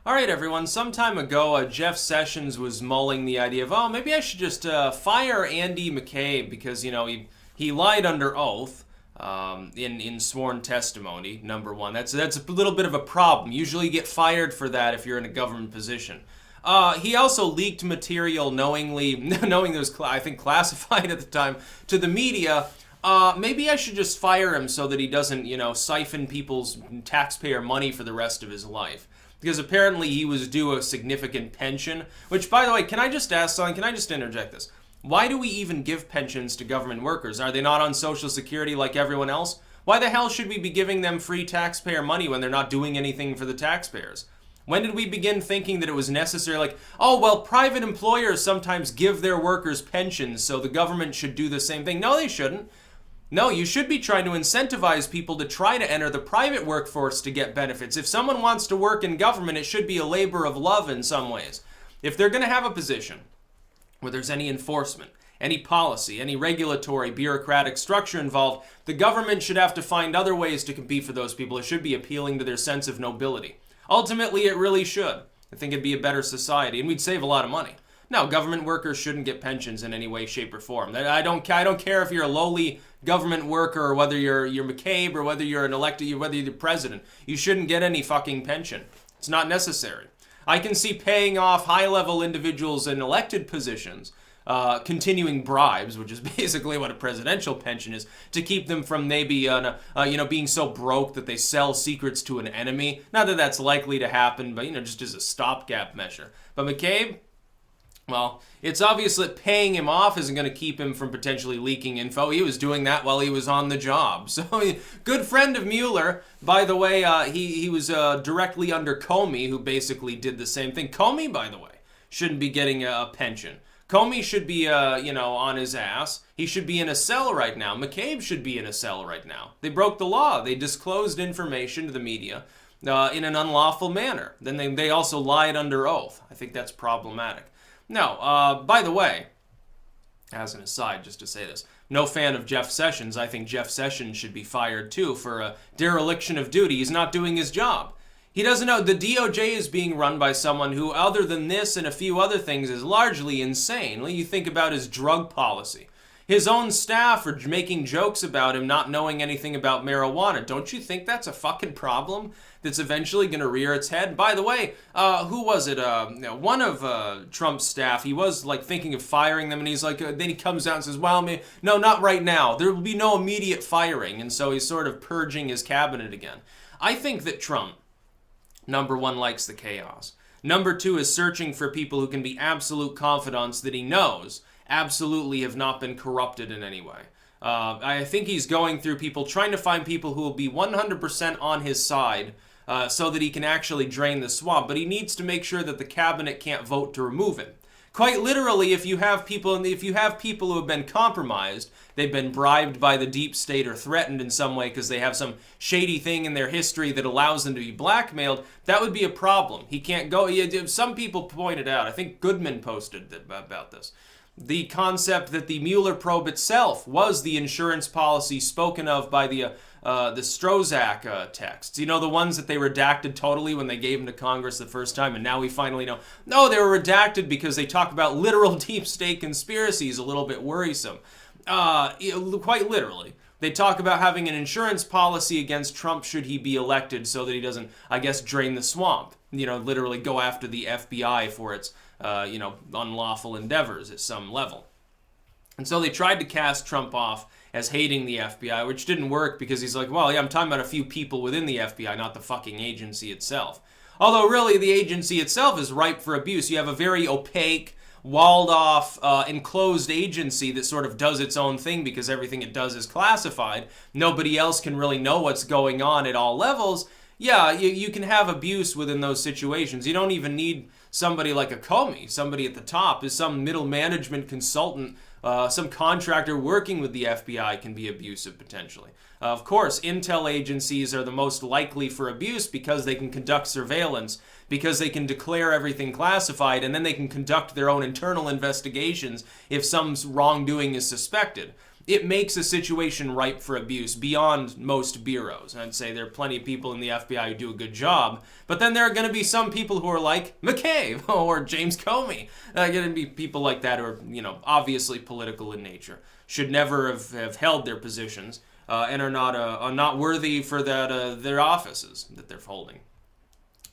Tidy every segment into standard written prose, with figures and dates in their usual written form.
All right, everyone. Some time ago, Jeff Sessions was mulling the idea of, oh, maybe I should just fire Andy McCabe because he lied under oath in sworn testimony. Number one, that's a little bit of a problem. Usually, you get fired for that if you're in a government position. He also leaked material knowingly, knowing it was I think classified at the time, to the media. Maybe I should just fire him so that he doesn't, siphon people's taxpayer money for the rest of his life. Because apparently he was due a significant pension, which, by the way, can I just ask something? Can I just interject this? Why do we even give pensions to government workers? Are they not on Social Security like everyone else? Why the hell should we be giving them free taxpayer money when they're not doing anything for the taxpayers? When did we begin thinking that it was necessary? Like, oh, well, private employers sometimes give their workers pensions, so the government should do the same thing. No, they shouldn't. No, you should be trying to incentivize people to try to enter the private workforce to get benefits. If someone wants to work in government, it should be a labor of love in some ways. If they're going to have a position where there's any enforcement, any policy, any regulatory, bureaucratic structure involved, the government should have to find other ways to compete for those people. It should be appealing to their sense of nobility. Ultimately, it really should. I think it'd be a better society, and we'd save a lot of money. No, government workers shouldn't get pensions in any way, shape, or form. I don't care if you're a lowly government worker or whether you're McCabe or whether you're an elected, whether you're the president. You shouldn't get any fucking pension. It's not necessary. I can see paying off high-level individuals in elected positions, continuing bribes, which is basically what a presidential pension is, to keep them from maybe being so broke that they sell secrets to an enemy. Not that that's likely to happen, but just as a stopgap measure. But McCabe, well, it's obvious that paying him off isn't going to keep him from potentially leaking info. He was doing that while he was on the job. So, good friend of Mueller. By the way, he was directly under Comey, who basically did the same thing. Comey, by the way, shouldn't be getting a pension. Comey should be, on his ass. He should be in a cell right now. McCabe should be in a cell right now. They broke the law. They disclosed information to the media in an unlawful manner. Then they also lied under oath. I think that's problematic. No, by the way, as an aside, just to say this, no fan of Jeff Sessions. I think Jeff Sessions should be fired too for a dereliction of duty. He's not doing his job. He doesn't know. The DOJ is being run by someone who, other than this and a few other things, is largely insane. You think about his drug policy. His own staff are making jokes about him not knowing anything about marijuana. Don't you think that's a fucking problem that's eventually going to rear its head? By the way, who was it? One of Trump's staff, he was thinking of firing them, and he's like, then he comes out and says, well, no, not right now. There will be no immediate firing, and so he's sort of purging his cabinet again. I think that Trump, number one, likes the chaos. Number two is searching for people who can be absolute confidants that he knows absolutely have not been corrupted in any way. I think he's going through people, trying to find people who will be 100% on his side so that he can actually drain the swamp. But he needs to make sure that the cabinet can't vote to remove him. Quite literally, if you have people who have been compromised, they've been bribed by the deep state or threatened in some way because they have some shady thing in their history that allows them to be blackmailed, that would be a problem. He can't go. Some people pointed out, I think Goodman posted about this, the concept that the Mueller probe itself was the insurance policy spoken of by the Strozak texts. The ones that they redacted totally when they gave them to Congress the first time, and now we finally know. No, they were redacted because they talk about literal deep state conspiracies, a little bit worrisome. Quite literally. They talk about having an insurance policy against Trump should he be elected so that he doesn't, I guess, drain the swamp. Literally go after the FBI for its unlawful endeavors at some level. And so they tried to cast Trump off as hating the FBI, which didn't work because he's like, well, yeah, I'm talking about a few people within the FBI, not the fucking agency itself. Although really the agency itself is ripe for abuse. You have a very opaque, walled off, enclosed agency that sort of does its own thing because everything it does is classified. Nobody else can really know what's going on at all levels. Yeah, you can have abuse within those situations. You don't even need somebody like a Comey, somebody at the top, is some middle management consultant, some contractor working with the FBI can be abusive potentially. Of course, intel agencies are the most likely for abuse because they can conduct surveillance, because they can declare everything classified, and then they can conduct their own internal investigations if some wrongdoing is suspected. it makes a situation ripe for abuse beyond most bureaus. I'd say there are plenty of people in the FBI who do a good job, but then there are going to be some people who are like McCabe or James Comey. Going to be people like that who are, obviously political in nature, should never have held their positions, and are not worthy for their offices that they're holding,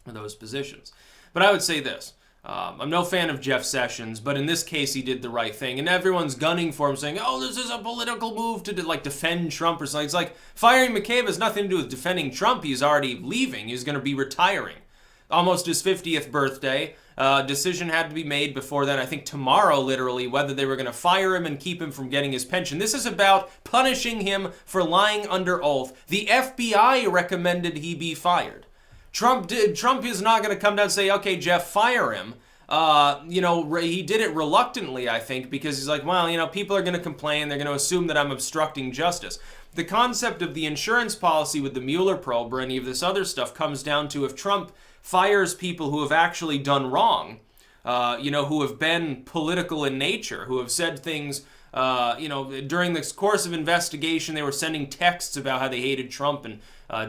or those positions. But I would say this. I'm no fan of Jeff Sessions, but in this case, he did the right thing. And everyone's gunning for him, saying, oh, this is a political move to defend Trump or something. It's like firing McCabe has nothing to do with defending Trump. He's already leaving. He's going to be retiring. Almost his 50th birthday. Decision had to be made before then, I think tomorrow, literally, whether they were going to fire him and keep him from getting his pension. This is about punishing him for lying under oath. The FBI recommended he be fired. Trump is not going to come down and say, okay, Jeff, fire him. He did it reluctantly, I think, because he's like, well, people are going to complain. They're going to assume that I'm obstructing justice. The concept of the insurance policy with the Mueller probe or any of this other stuff comes down to if Trump fires people who have actually done wrong, who have been political in nature, who have said things, during this course of investigation, they were sending texts about how they hated Trump and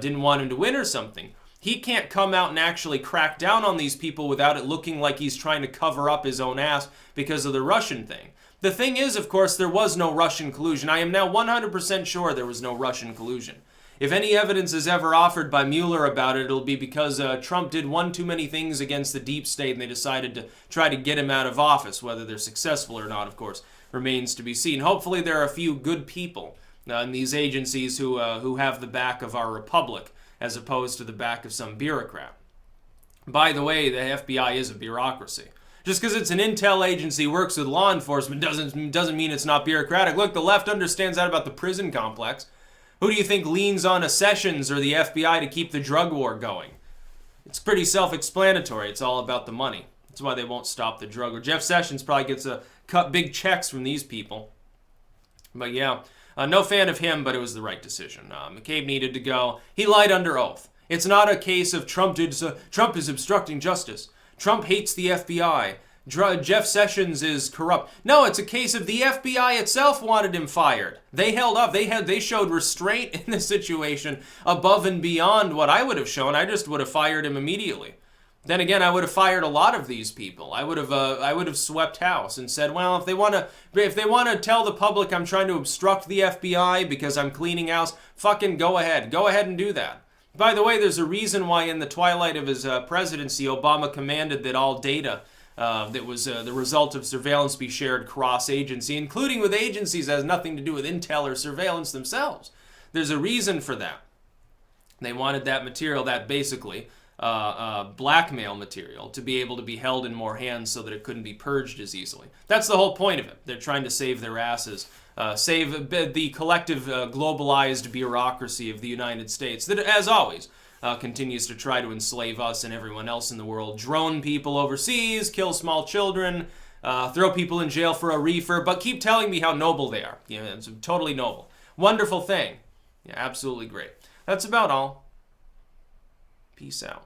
didn't want him to win or something. He can't come out and actually crack down on these people without it looking like he's trying to cover up his own ass because of the Russian thing. The thing is, of course, there was no Russian collusion. I am now 100% sure there was no Russian collusion. If any evidence is ever offered by Mueller about it, it'll be because Trump did one too many things against the deep state and they decided to try to get him out of office. Whether they're successful or not, of course, remains to be seen. Hopefully there are a few good people in these agencies who have the back of our republic, as opposed to the back of some bureaucrat. By the way, the FBI is a bureaucracy. Just because it's an intel agency, works with law enforcement, doesn't mean it's not bureaucratic. Look, the left understands that about the prison complex. Who do you think leans on a Sessions or the FBI to keep the drug war going? It's pretty self-explanatory. It's all about the money. That's why they won't stop the drug war. Jeff Sessions probably gets cut big checks from these people. But yeah. No fan of him, but it was the right decision. McCabe needed to go. He lied under oath. It's not a case of Trump is obstructing justice. Trump hates the FBI. Jeff Sessions is corrupt. No, it's a case of the FBI itself wanted him fired. They held up. They showed restraint in the situation above and beyond what I would have shown. I just would have fired him immediately. Then again, I would have fired a lot of these people. I would have swept house and said, well, if they want to tell the public I'm trying to obstruct the FBI because I'm cleaning house, fucking go ahead. Go ahead and do that. By the way, there's a reason why in the twilight of his presidency, Obama commanded that all data that was the result of surveillance be shared cross-agency, including with agencies that has nothing to do with intel or surveillance themselves. There's a reason for that. They wanted that material, that basically blackmail material, to be able to be held in more hands so that it couldn't be purged as easily. That's the whole point of it. They're trying to save their asses, save the collective globalized bureaucracy of the United States that, as always, continues to try to enslave us and everyone else in the world, drone people overseas, kill small children, throw people in jail for a reefer, but keep telling me how noble they are. It's totally noble. Wonderful thing. Yeah, absolutely great. That's about all. Peace out.